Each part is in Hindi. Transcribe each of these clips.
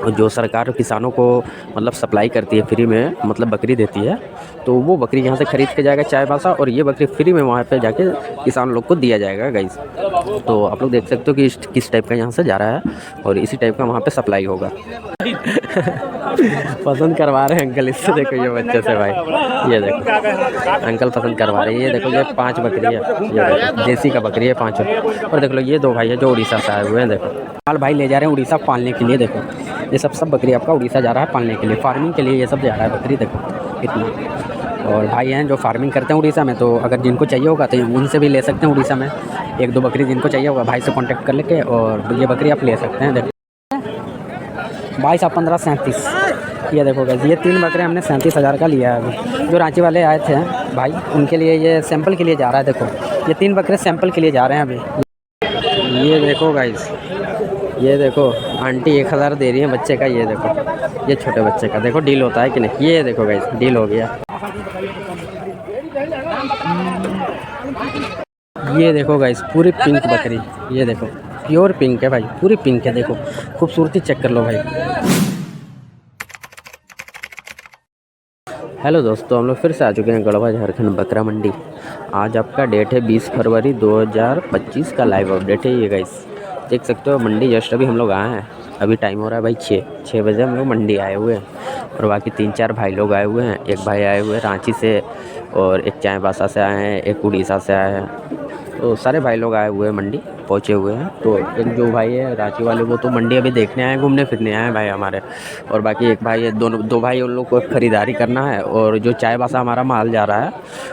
और जो सरकार किसानों को मतलब सप्लाई करती है फ्री में, मतलब बकरी देती है, तो वो बकरी यहाँ से ख़रीद के जाएगा चाईबासा, और ये बकरी फ्री में वहाँ पे जाके किसान लोग को दिया जाएगा गाइस। तो आप लोग देख सकते हो कि किस टाइप का यहाँ से जा रहा है, और इसी टाइप का वहाँ पे सप्लाई होगा। पसंद करवा रहे हैं अंकल इससे, देखो ये बच्चे से भाई, ये देखो अंकल पसंद करवा रहे हैं। ये देखो ये 5 बकरी है, ये देखो देसी का बकरी है 5। और देख लो ये 2 भाई है जो उड़ीसा से आए हुए हैं। देखो माल भाई ले जा रहे हैं उड़ीसा पालने के लिए। देखो ये सब बकरी आपका उड़ीसा जा रहा है पालने के लिए, फार्मिंग के लिए ये सब जा रहा है बकरी। देखो इतना, और भाई हैं जो फार्मिंग करते हैं उड़ीसा में, तो अगर जिनको चाहिए होगा तो उनसे भी ले सकते हैं उड़ीसा में। 1-2 बकरी जिनको चाहिए होगा भाई से कांटेक्ट कर लेके और ये बकरी आप ले सकते हैं। देखो 22 आप 15 37, ये देखो गाइस ये 3 बकरे हमने 37,000 का लिया है अभी। जो रांची वाले आए थे भाई उनके लिए ये सैंपल के लिए जा रहा है। देखो ये 3 बकरे सैंपल के लिए जा रहे हैं अभी। ये देखो गाइस, ये देखो आंटी 1,000 दे रही है बच्चे का। ये देखो ये छोटे बच्चे का, देखो डील होता है कि नहीं। ये देखो गाइस डील हो गया। ये देखो गाइस पूरी पिंक बकरी, ये देखो प्योर पिंक है भाई, पूरी पिंक है। देखो खूबसूरती चेक कर लो भाई। हेलो दोस्तों, हम लोग फिर से आ चुके हैं गढ़वा झारखंड बकरा मंडी। आज आपका डेट है 20 फरवरी 2025 का लाइव अपडेट है ये गाइस। देख सकते हो मंडी जस्ट अभी हम लोग आए हैं। अभी टाइम हो रहा है भाई 6 बजे हम लोग मंडी आए हुए हैं। और बाकी 3-4 भाई लोग आए हुए हैं। एक भाई आए हुए हैं रांची से, और एक चाईबासा से आए हैं, एक उड़ीसा से आए हैं। तो सारे भाई लोग आए हुए हैं, मंडी पहुँचे हुए हैं। तो एक जो भाई है रांची वाले वो तो मंडी अभी देखने आए, घूमने फिरने आए हैं भाई हमारे। और बाकी एक भाई है, दो भाई उन लोग को ख़रीदारी करना है। और जो चाईबासा हमारा माल जा रहा है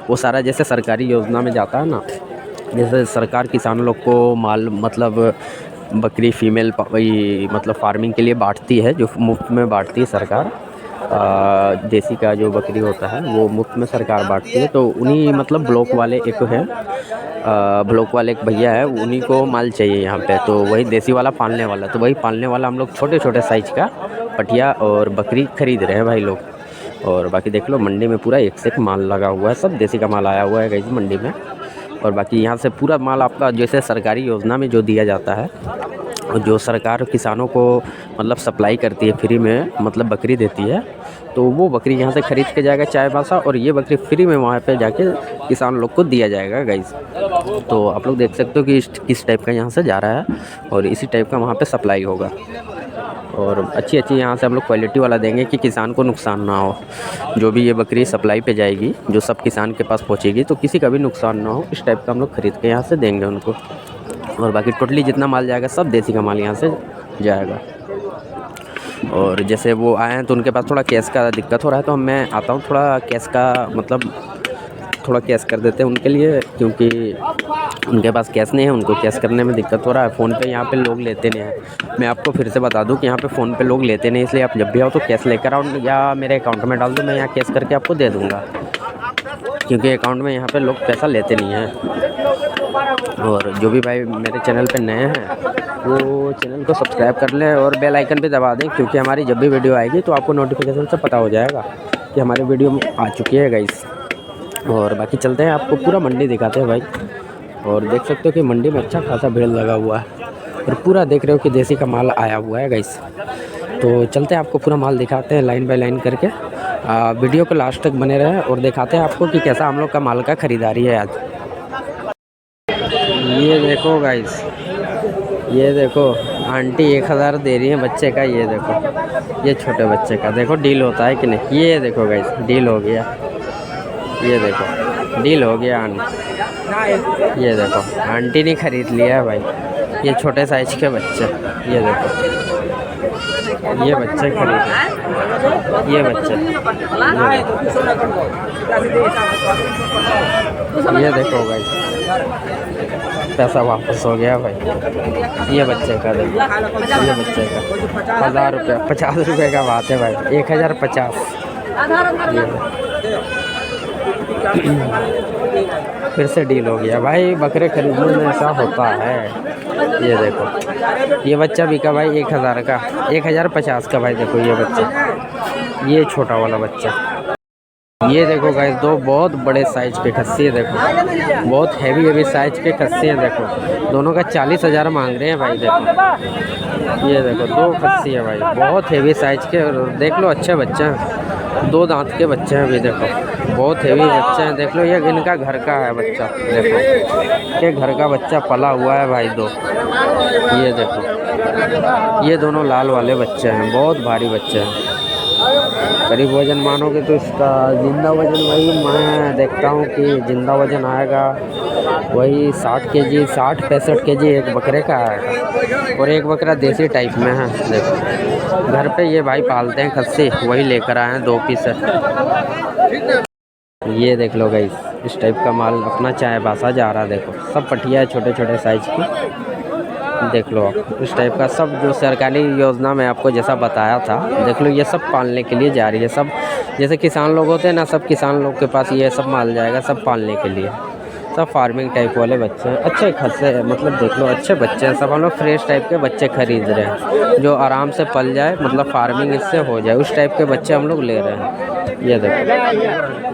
वो सारा जैसे सरकारी योजना में जाता है ना, जैसे सरकार किसान लोग को माल मतलब बकरी फीमेल मतलब फार्मिंग के लिए बांटती है, जो मुफ्त में बांटती है सरकार। देसी का जो बकरी होता है वो मुफ्त में सरकार बांटती है। तो उन्हीं मतलब ब्लॉक वाले एक है, ब्लॉक वाले एक भैया है, उन्हीं को माल चाहिए यहाँ पे। तो वही देसी वाला पालने वाला, तो वही पालने वाला हम लोग छोटे छोटे साइज़ का पटिया और बकरी ख़रीद रहे हैं भाई लोग। और बाकी देख लो मंडी में पूरा एक से एक माल लगा हुआ है, सब देसी का माल आया हुआ है गाइस मंडी में। और बाकी यहाँ से पूरा माल आपका जैसे सरकारी योजना में जो दिया जाता है, और जो सरकार किसानों को मतलब सप्लाई करती है फ्री में, मतलब बकरी देती है, तो वो बकरी यहाँ से ख़रीद के जाएगा चाईबासा, और ये बकरी फ्री में वहाँ पे जाके किसान लोग को दिया जाएगा गाइस। तो आप लोग देख सकते हो कि किस टाइप का यहाँ से जा रहा है, और इसी टाइप का वहाँ पे सप्लाई होगा। और अच्छी यहाँ से हम लोग क्वालिटी वाला देंगे कि किसान को नुकसान ना हो। जो भी ये बकरी सप्लाई पे जाएगी, जो सब किसान के पास पहुँचेगी, तो किसी का भी नुकसान ना हो, इस टाइप का हम लोग ख़रीद के यहाँ से देंगे उनको। और बाकी टोटली जितना माल जाएगा सब देसी का माल यहाँ से जाएगा। और जैसे वो आए हैं तो उनके पास थोड़ा कैश का दिक्कत हो रहा है, तो मैं आता हूँ थोड़ा कैश का मतलब थोड़ा कैश कर देते हैं उनके लिए, क्योंकि उनके पास कैश नहीं है, उनको कैश करने में दिक्कत हो रहा है। फ़ोन पे यहाँ पे लोग लेते नहीं हैं। मैं आपको फिर से बता दूं कि यहाँ पे फ़ोन पे लोग लेते नहीं, इसलिए आप जब भी आओ तो कैश लेकर आओ, या मेरे अकाउंट में डाल दो, मैं यहाँ कैश करके आपको दे दूँगा, क्योंकि अकाउंट में यहाँ पे लोग पैसा लेते नहीं हैं। और जो भी भाई मेरे चैनल पे नए हैं वो चैनल को सब्सक्राइब कर लें और बेल आइकन भी दबा दें, क्योंकि हमारी जब भी वीडियो आएगी तो आपको नोटिफिकेशन से पता हो जाएगा कि हमारी वीडियो आ चुकी है गाइस। और बाकी चलते हैं, आपको पूरा मंडी दिखाते हैं भाई। और देख सकते हो कि मंडी में अच्छा खासा भीड़ लगा हुआ है, और पूरा देख रहे हो कि देसी का माल आया हुआ है गाइस। तो चलते हैं, आपको पूरा माल दिखाते हैं लाइन बाय लाइन करके। वीडियो को लास्ट तक बने रहे और दिखाते हैं आपको कि कैसा हम लोग का माल का ख़रीदारी है आज। ये देखो गाइस, ये देखो आंटी 1,000 दे रही है बच्चे का। ये देखो ये छोटे बच्चे का, देखो डील होता है कि नहीं। ये देखो गाइस डील हो गया, ये देखो डील हो गया आंटी। ये देखो आंटी ने ख़रीद लिया है भाई, ये छोटे साइज के बच्चे। ये देखो ये बच्चे खरीदे, ये बच्चे, ये देखो भाई पैसा वापस हो गया भाई। ये बच्चे का देखो, ये बच्चे का 1000 रुपये, 50 रुपये का बात है भाई, 1050। फिर से डील हो गया भाई, बकरे खरीदने में ऐसा होता है। ये देखो ये बच्चा बिका भाई 1000 का, 1050 का भाई। देखो ये बच्चा, ये छोटा वाला बच्चा। ये देखो गाइस, दो बहुत बड़े साइज के खस्सी है देखो, बहुत हैवी साइज के खस्सी हैं देखो। दोनों का 40,000 मांग रहे हैं भाई। देखो ये देखो, दो खस्सी है भाई, बहुत हैवी साइज के। और देख लो अच्छे बच्चे हैं, 2 दांत के बच्चे हैं अभी देखो, बहुत हैवी बच्चे हैं। देख लो ये इनका घर का है बच्चा, देखो ये घर का बच्चा पला हुआ है भाई दो। ये देखो ये दोनों लाल वाले बच्चे हैं, बहुत भारी बच्चे हैं। करीब वजन मानोगे तो इसका ज़िंदा वजन वही मैं देखता हूँ कि ज़िंदा वजन आएगा वही 60 केजी, 60-65 केजी एक बकरे का आएगा। और एक बकरा देसी टाइप में है देखो, घर पे ये भाई पालते हैं खस्सी, वही लेकर आए हैं 2 पीस है। ये देख लो गाइस, इस टाइप का माल अपना चाय बासा जा रहा है देखो, सब पटिया है छोटे छोटे साइज की। देख लो आप इस टाइप का सब, जो सरकारी योजना में आपको जैसा बताया था, देख लो ये सब पालने के लिए जा रही है सब। जैसे किसान लोग होते हैं ना, सब किसान लोग के पास ये सब माल जाएगा सब पालने के लिए। सब फार्मिंग टाइप वाले बच्चे हैं, अच्छे खासे, मतलब देख लो अच्छे बच्चे हैं सब। हम लोग फ्रेश टाइप के बच्चे खरीद रहे हैं जो आराम से पल जाए, मतलब फार्मिंग इससे हो जाए, उस टाइप के बच्चे हम लोग ले रहे हैं। ये देखो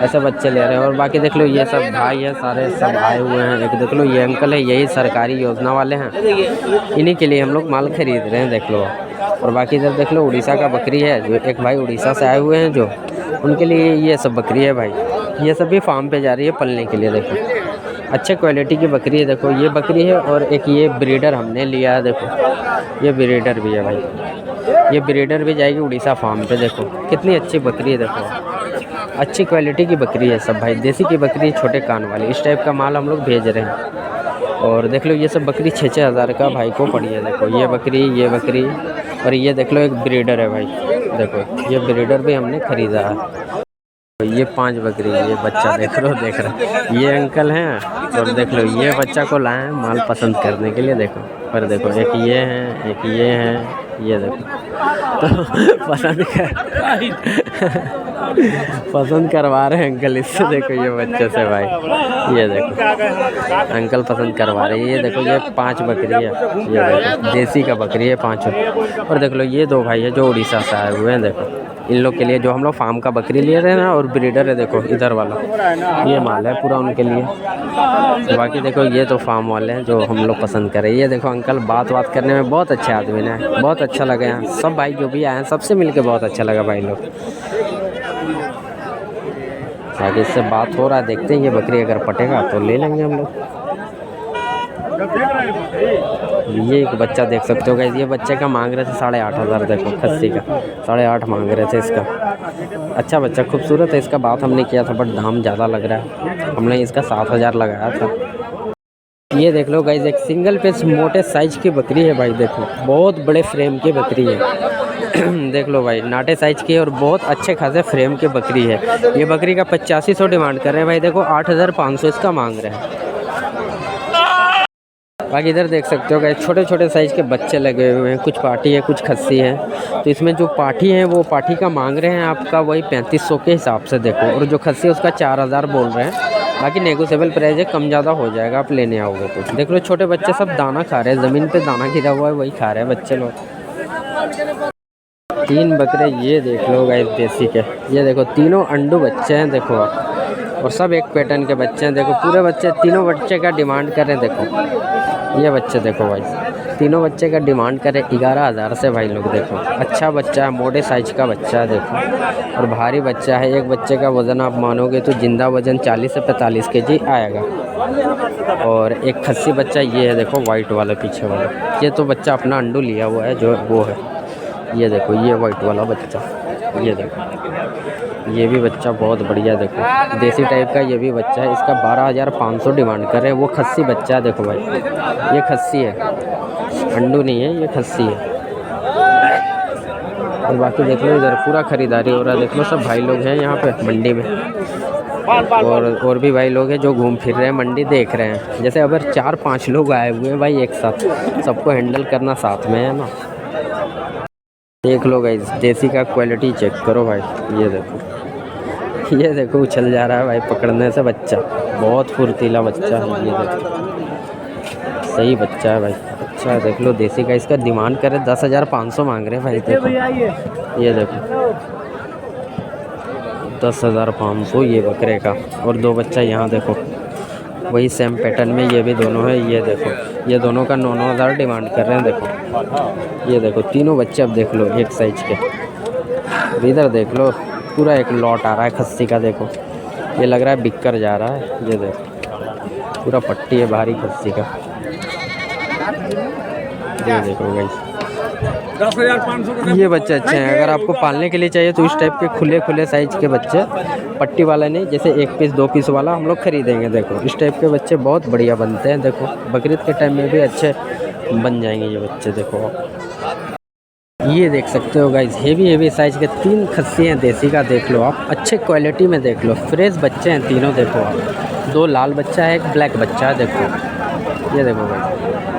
ऐसे बच्चे ले रहे हैं। और बाकी देख लो ये सब भाई है, सारे सब आए हुए हैं। एक देख लो ये अंकल है, यही सरकारी योजना वाले हैं, इन्हीं के लिए हम लोग माल खरीद रहे हैं देख लो। और बाकी इधर देख लो उड़ीसा का बकरी है, जो एक भाई उड़ीसा से आए हुए हैं जो, उनके लिए ये सब बकरी है भाई। ये सब भी फार्म पे जा रही है पलने के लिए। देखो अच्छे क्वालिटी की बकरी है, देखो ये बकरी है। और एक ये ब्रीडर हमने लिया है, देखो ये ब्रीडर भी है भाई, ये ब्रीडर भी जाएगी उड़ीसा फार्म पे। देखो कितनी अच्छी बकरी है, देखो अच्छी क्वालिटी की बकरी है सब भाई, देसी की बकरी, छोटे कान वाली, इस टाइप का माल हम लोग भेज रहे हैं। और देख लो ये सब बकरी 6-6 हज़ार का भाई को पड़ी है। देखो ये बकरी और ये देख लो एक ब्रीडर है भाई, देखो ये ब्रीडर भी हमने ख़रीदा है। ये 5 बकरी, ये बच्चा देख रहा, ये अंकल हैं। और देख लो ये बच्चा को लाए हैं माल पसंद करने के लिए देखो। पर देखो एक ये हैं, एक ये हैं, ये देखो तो पसंद करवा रहे हैं अंकल इससे। देखो ये बच्चे से भाई, ये देखो अंकल पसंद करवा रहे हैं। ये देखो ये 5 बकरी है, ये देखो देसी का बकरी है 5। और देख लो ये 2 भाई है जो उड़ीसा से आए हुए हैं। देखो इन लोग के लिए जो हम लोग फार्म का बकरी ले रहे हैं ना, और ब्रीडर है देखो इधर वाला, ये माल है पूरा उनके लिए। तो बाकी देखो ये तो फार्म वाले हैं जो हम लोग पसंद करें। ये देखो अंकल बात करने में बहुत अच्छे आदमी हैं, बहुत अच्छा लगा यहाँ सब भाई जो भी आए हैं, सबसे मिलके बहुत अच्छा लगा भाई लोग। बाकी इससे बात हो रहा है, देखते हैं ये बकरी अगर पटेगा तो ले लेंगे हम लोग। ये एक बच्चा देख सकते हो गाइस, ये बच्चे का मांग रहे थे 8,500, देखो खस्सी का 8,500 मांग रहे थे इसका। अच्छा बच्चा खूबसूरत है, इसका बात हमने किया था बट दाम ज़्यादा लग रहा है, हमने इसका 7,000 लगाया था। ये देख लो गाइस, एक सिंगल पीस मोटे साइज की बकरी है भाई, देखो बहुत बड़े फ्रेम की बकरी है। देख लो भाई नाटे साइज की और बहुत अच्छे खासे फ्रेम की बकरी है। ये बकरी का 8500 डिमांड कर रहे हैं भाई, देखो 8,500 इसका मांग रहे हैं। बाकी इधर देख सकते हो गाइस छोटे छोटे साइज़ के बच्चे लगे हुए हैं, कुछ पाठी है कुछ खस्सी है। तो इसमें जो पाठी है वो पाठी का मांग रहे हैं आपका वही 3500 के हिसाब से देखो, और जो खस्सी है उसका 4,000 बोल रहे हैं। बाकी नेगोशिएबल प्राइस है, कम ज़्यादा हो जाएगा आप लेने आओगे तो। देख लो छोटे बच्चे सब दाना खा रहे हैं, ज़मीन पे दाना गिरा हुआ है वही खा रहे हैं बच्चे लोग। 3 बकरे ये देख लो गाइस देसी के, ये देखो तीनों अंडू बच्चे हैं देखो आप, और सब एक पैटर्न के बच्चे हैं। देखो पूरे बच्चे, तीनों बच्चे का डिमांड कर रहे हैं। देखो ये बच्चे देखो भाई, तीनों बच्चे का डिमांड कर रहे 11,000 से भाई लोग। देखो अच्छा बच्चा है, मोटे साइज का बच्चा है देखो, और भारी बच्चा है। एक बच्चे का वज़न आप मानोगे तो जिंदा वज़न 40 से 45 केजी आएगा। और एक खस्सी बच्चा ये है देखो, वाइट वाला पीछे वाला, ये तो बच्चा अपना अंडू लिया हुआ है जो वो है। ये देखो ये वाइट वाला बच्चा, ये देखो ये भी बच्चा बहुत बढ़िया, देखो देसी टाइप का ये भी बच्चा है। इसका 12,500 डिमांड कर रहे हैं। वो खस्सी बच्चा है देखो भाई, ये खस्सी है, अंडू नहीं है, ये खस्सी है। और बाकी देख लो इधर पूरा ख़रीदारी हो रहा है, देख लो सब भाई लोग हैं यहाँ पे मंडी में, और भी भाई लोग हैं जो घूम फिर रहे हैं, मंडी देख रहे हैं। जैसे अगर 4-5 लोग आए हुए हैं भाई एक साथ, सबको हैंडल करना साथ में है ना। देख लो गाइस देसी का क्वालिटी चेक करो भाई, ये देखो उछल जा रहा है भाई पकड़ने से बच्चा, बहुत फुर्तीला बच्चा है। ये देखो सही बच्चा है भाई, अच्छा है। देख लो देसी का, इसका डिमांड करे 10,500 मांग रहे हैं भाई। देखो ये देखो 10,500 ये बकरे का। और 2 बच्चा यहाँ देखो वही सेम पैटर्न में ये भी दोनों है। ये देखो ये दोनों का 9-9 हज़ार डिमांड कर रहे हैं। देखो ये देखो तीनों बच्चे अब देख लो एक साइज के। इधर देख लो पूरा एक लॉट आ रहा है खस्सी का। देखो ये लग रहा है बिककर जा रहा है। ये देखो पूरा पट्टी है भारी खस्सी का। ये देखो गाइस 10,500 ये बच्चे अच्छे हैं। अगर आपको पालने के लिए चाहिए तो इस टाइप के खुले खुले साइज के बच्चे, पट्टी वाला नहीं, जैसे 1 पीस 2 पीस वाला हम लोग खरीदेंगे। देखो इस टाइप के बच्चे बहुत बढ़िया बनते हैं। देखो बकरीद के टाइम में भी अच्छे बन जाएंगे ये बच्चे। देखो ये देख सकते हो गाइस हेवी साइज के 3 खस्सी हैं देसी का। देख लो आप अच्छे क्वालिटी में देख लो, फ्रेश बच्चे हैं तीनों। देखो आप 2 लाल बच्चा है, 1 ब्लैक बच्चा है। देखो ये देखो गाइस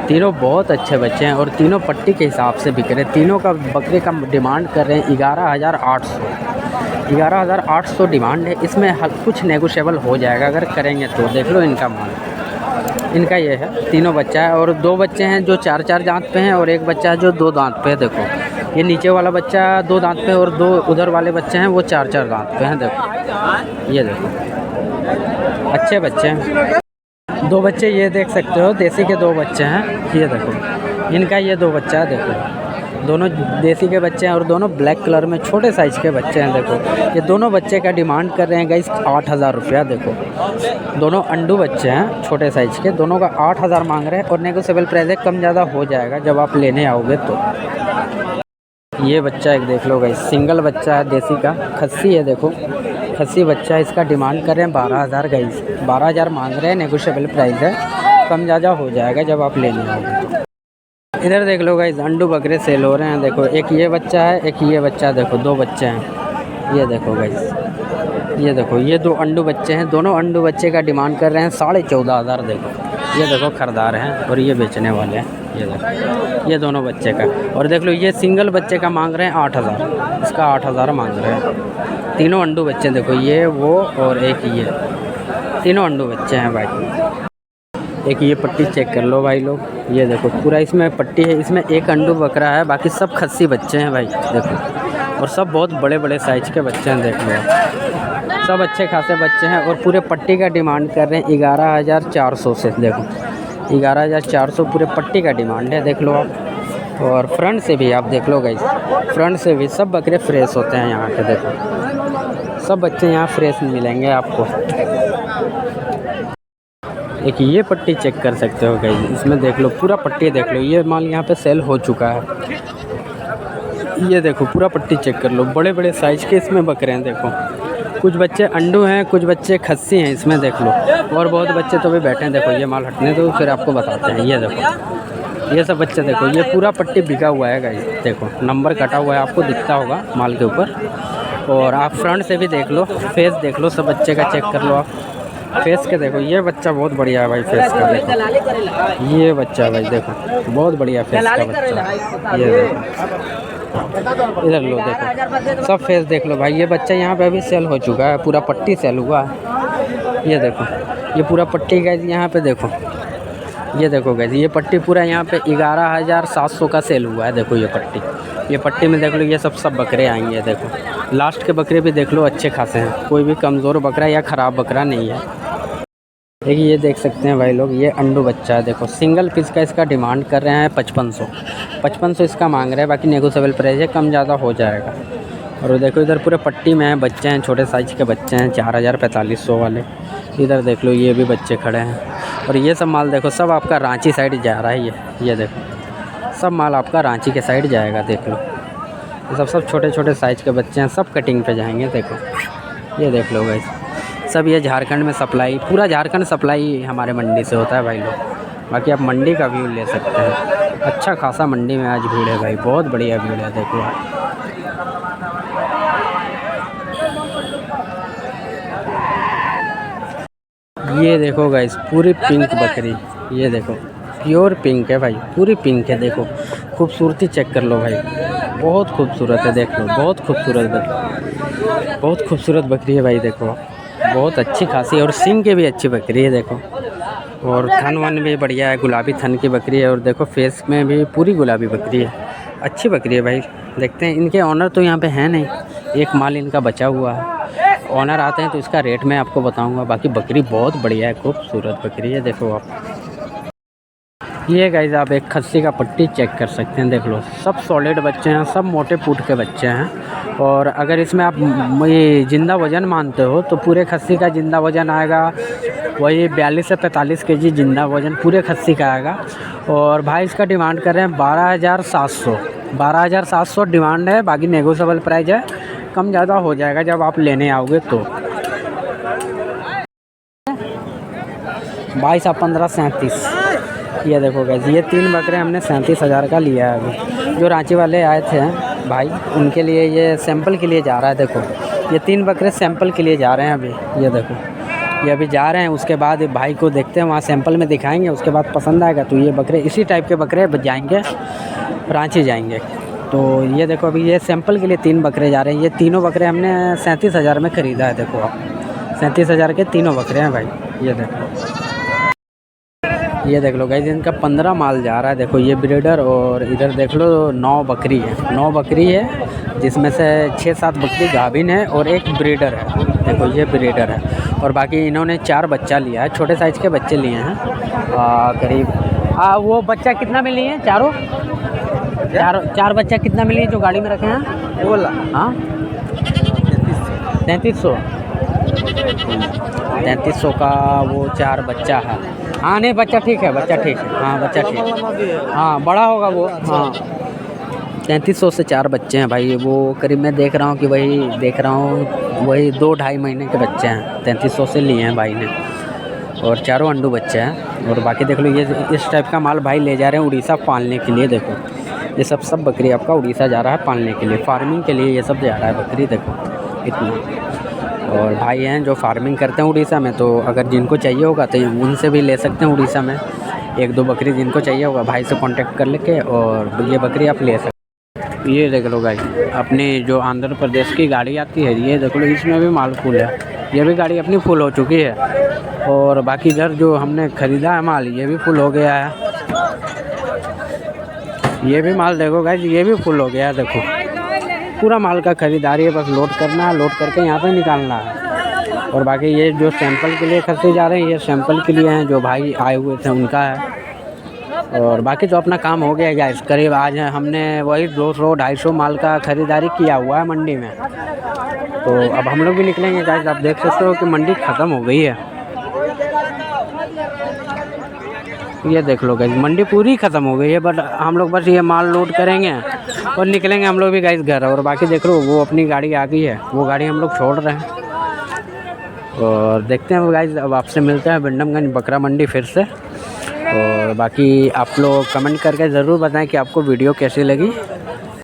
तीनों बहुत अच्छे बच्चे हैं और तीनों पट्टी के हिसाब से बिक रहे हैं। तीनों का बकरे का डिमांड कर रहे हैं 11,800 डिमांड है। इसमें कुछ नेगोशिएबल हो जाएगा अगर करेंगे तो। देख लो इनका माल, इनका ये है। तीनों बच्चा है और 2 बच्चे हैं जो 4-4 दांत पे हैं और 1 बच्चा है जो 2 दांत पे है। देखो ये नीचे वाला बच्चा 2 दांत पे और 2 उधर वाले बच्चे हैं वो 4-4 दांत पे हैं। देखो ये देखो अच्छे बच्चे हैं। 2 बच्चे ये देख सकते हो देसी के 2 बच्चे हैं। ये देखो इनका ये 2 बच्चा है। देखो दोनों देसी के बच्चे हैं और दोनों ब्लैक कलर में छोटे साइज़ के बच्चे हैं। देखो ये दोनों बच्चे का डिमांड कर रहे हैं गाइस 8,000 रुपया। देखो दोनों अंडू बच्चे हैं छोटे साइज़ के, दोनों का 8,000 मांग रहे हैं और नेगोशिएबल प्राइस है, कम ज़्यादा हो जाएगा जब आप लेने आओगे तो। ये बच्चा एक देख लो गाइस सिंगल बच्चा है देसी का, खस्सी है। देखो खस्सी बच्चा है, इसका डिमांड कर रहे हैं 12,000 गाइस। 12,000 मांग रहे हैं, नेगोशिएबल प्राइस है, कम ज़्यादा हो जाएगा जब आप लेने आओगे। इधर देख लो गाइस अंडू बकरे सेल हो रहे हैं। देखो एक ये बच्चा है, एक ये बच्चा। देखो 2 बच्चे हैं। ये देखो गाइस ये देखो ये 2 अंडू बच्चे हैं। दोनों अंडू बच्चे का डिमांड कर रहे हैं 14,500। देखो ये देखो खरीदार हैं और ये बेचने वाले हैं। ये देखो ये दोनों बच्चे का। और देख लो ये सिंगल बच्चे का मांग रहे हैं 8,000, इसका 8,000 मांग रहे हैं। तीनों अंडू बच्चे देखो ये वो और एक ये, तीनों अंडू बच्चे हैं भाई। एक ये पट्टी चेक कर लो भाई लोग। ये देखो पूरा इसमें पट्टी है, इसमें एक अंडू बकरा है, बाकी सब खस्सी बच्चे हैं भाई। देखो और सब बहुत बड़े बड़े साइज के बच्चे हैं। देख लो सब अच्छे खासे बच्चे हैं और पूरे पट्टी का डिमांड कर रहे हैं 11,400 से। देखो 11,400 पूरे पट्टी का डिमांड है। देख लो आप। और फ्रंट से भी आप देख लो गाइस, फ्रंट से भी सब बकरे फ्रेश होते हैं यहाँ के। देखो सब बच्चे यहाँ फ्रेश मिलेंगे आपको। एक ये पट्टी चेक कर सकते हो गाइस, इसमें देख लो पूरा पट्टी देख लो। ये माल यहाँ पे सेल हो चुका है। ये देखो पूरा पट्टी चेक कर लो, बड़े बड़े साइज के इसमें बकरे हैं। देखो कुछ बच्चे अंडू हैं, कुछ बच्चे खस्सी हैं इसमें। देख लो और बहुत बच्चे तो भी बैठे हैं। देखो ये माल हटने दो फिर आपको बताते हैं। ये देखो ये सब बच्चे देखो, ये पूरा पट्टी बिका हुआ है गाइस। देखो नंबर कटा हुआ है, आपको दिखता होगा माल के ऊपर। और आप फ्रंट से भी देख लो, फेस देख लो, सब बच्चे का चेक कर लो आप फेस के। देखो ये बच्चा बहुत बढ़िया है भाई फेस का। देखो ये बच्चा भाई देखो बहुत बढ़िया फेस का बच्चा। ये देखो इधर लो देखो सब फेस देख लो भाई। ये बच्चा यहाँ पे अभी सेल हो चुका है, पूरा पट्टी सेल हुआ है। ये देखो ये पूरा पट्टी गाइस यहाँ पे देखो। ये देखो गाइस ये पट्टी पूरा यहाँ पे 11,700 का सेल हुआ है। देखो ये पट्टी में देख लो ये सब बकरे आएंगे। देखो लास्ट के बकरे भी देख लो अच्छे खासे हैं, कोई भी कमज़ोर बकरा या ख़राब बकरा नहीं है। देखिए ये देख सकते हैं भाई लोग, ये अंडू बच्चा है। देखो सिंगल पीस का इसका डिमांड कर रहे हैं 5500 इसका मांग रहे हैं, बाकी नेगोशिएबल प्राइस है, कम ज़्यादा हो जाएगा। और देखो इधर पूरे पट्टी में है, बच्चे हैं छोटे साइज़ के बच्चे हैं 4,000-4,500 वाले। इधर देख लो ये भी बच्चे खड़े हैं। और ये सब माल देखो सब आपका रांची साइड जा रहा है। ये देखो सब माल आपका रांची के साइड जाएगा। देख लो ये सब छोटे छोटे साइज़ के बच्चे हैं, सब कटिंग पे जाएंगे। देखो ये देख लो गाइस सब ये झारखंड में सप्लाई, पूरा झारखंड सप्लाई हमारे मंडी से होता है भाई लोग। बाकी आप मंडी का व्यू ले सकते हैं। अच्छा खासा मंडी में आज भीड़ है भाई, बहुत बढ़िया भीड़ है। देखो ये देखो गाइस पूरी पिंक बकरी। ये देखो प्योर पिंक है भाई, पूरी पिंक है। देखो खूबसूरती चेक कर लो भाई, बहुत खूबसूरत है। देख लो बहुत खूबसूरत बकरी है भाई। देखो बहुत अच्छी खासी और सिंग के भी अच्छी बकरी है। देखो और थन वन भी बढ़िया है, गुलाबी थन की बकरी है। और देखो फेस में भी पूरी गुलाबी बकरी है, अच्छी बकरी है भाई। देखते हैं इनके ऑनर तो यहाँ पे हैं नहीं, एक माल इनका बचा हुआ है। ऑनर आते हैं तो इसका रेट मैं आपको बताऊंगा। बाकी बकरी बहुत बढ़िया है, खूबसूरत बकरी है। देखो आप ये गाइस आप एक खस्सी का पट्टी चेक कर सकते हैं, देख लो सब सॉलिड बच्चे हैं, सब मोटे पूट के बच्चे हैं। और अगर इसमें आप ये ज़िंदा वज़न मानते हो तो पूरे खस्सी का ज़िंदा वज़न आएगा वही 42 से 45 केजी ज़िंदा वज़न पूरे खस्सी का आएगा। और भाई इसका डिमांड कर रहे हैं 12,700 डिमांड है, बाकी नेगोशिएबल प्राइस है, कम ज़्यादा हो जाएगा जब आप लेने आओगे तो। 22 आप 15 37। ये देखो गाइस ये 3 बकरे हमने 37,000 का लिया है अभी। जो रांची वाले आए थे भाई उनके लिए ये सैंपल के लिए जा रहा है। देखो ये 3 बकरे सैंपल के लिए जा रहे हैं अभी। ये देखो ये अभी जा रहे हैं, उसके बाद भाई को देखते हैं वहाँ सैंपल में दिखाएंगे, उसके बाद पसंद आएगा तो ये बकरे इसी टाइप के बकरे जाएंगे रांची जाएंगे। तो ये देखो अभी ये सैंपल के लिए 3 बकरे जा रहे हैं। ये तीनों बकरे हमने 37,000 में ख़रीदा है। देखो आप 37,000 के तीनों बकरे हैं भाई। ये देख लो गाइस इनका 15 माल जा रहा है। देखो ये ब्रीडर और इधर देख लो 9 बकरी है, 9 बकरी है जिसमें से 6-7 बकरी गाभिन है और एक ब्रीडर है। देखो ये ब्रीडर है और बाकी इन्होंने 4 बच्चा लिया है, छोटे साइज़ के बच्चे लिए हैं करीब। वो बच्चा कितना में लिए हैं चारों? चार बच्चा कितना में लिए जो गाड़ी में रखे हैं? बोला हाँ 3300 का वो 4 बच्चा है। हाँ नहीं बच्चा ठीक है, बच्चा ठीक है, हाँ बच्चा ठीक है, हाँ बड़ा होगा वो। हाँ 3300 से 4 बच्चे हैं भाई। वो करीब मैं देख रहा हूँ कि वही 2-2.5 महीने के बच्चे हैं, 3300 से लिए हैं भाई ने। और चारों अंडू बच्चे हैं। और बाकी देख लो ये इस टाइप का माल भाई ले जा रहे हैं उड़ीसा पालने के लिए। देखो ये सब बकरी आपका उड़ीसा जा रहा है पालने के लिए, फार्मिंग के लिए ये सब जा रहा है बकरी। देखो इतना। और भाई हैं जो फार्मिंग करते हैं उड़ीसा में, तो अगर जिनको चाहिए होगा तो उनसे भी ले सकते हैं उड़ीसा में। 1-2 बकरी जिनको चाहिए होगा भाई से कांटेक्ट कर लेके और ये बकरी आप ले सकते हैं। ये देख लो गाइस अपनी जो आंध्र प्रदेश की गाड़ी आती है, ये देख लो इसमें भी माल फुल है। ये भी गाड़ी अपनी फुल हो चुकी है। और बाकी इधर जो हमने ख़रीदा है माल ये भी फुल हो गया है। ये भी माल देखो गाइस ये भी फुल हो गया है। देखो पूरा माल का ख़रीदारी है, बस लोड करना है, लोड करके यहाँ पे निकालना है। और बाकी ये जो सैंपल के लिए खरीदे जा रहे हैं ये सैंपल के लिए हैं, जो भाई आए हुए थे उनका है। और बाकी तो अपना काम हो गया गाइस। करीब आज हमने वही 200-250 माल का ख़रीदारी किया हुआ है मंडी में। तो अब हम लोग भी निकलेंगे गाइस। आप देख सकते हो कि मंडी ख़त्म हो गई है। ये देख लो गाइस मंडी पूरी ख़त्म हो गई है, बट हम लोग बस ये माल लोड करेंगे और निकलेंगे हम लोग भी गाइस घर। और बाकी देख लो वो अपनी गाड़ी आ गई है, वो गाड़ी हम लोग छोड़ रहे हैं। और देखते हैं गाइस अब आपसे मिलते हैं विंडमगंज बकरा मंडी फिर से। और बाकी आप लोग कमेंट करके ज़रूर बताएं कि आपको वीडियो कैसी लगी।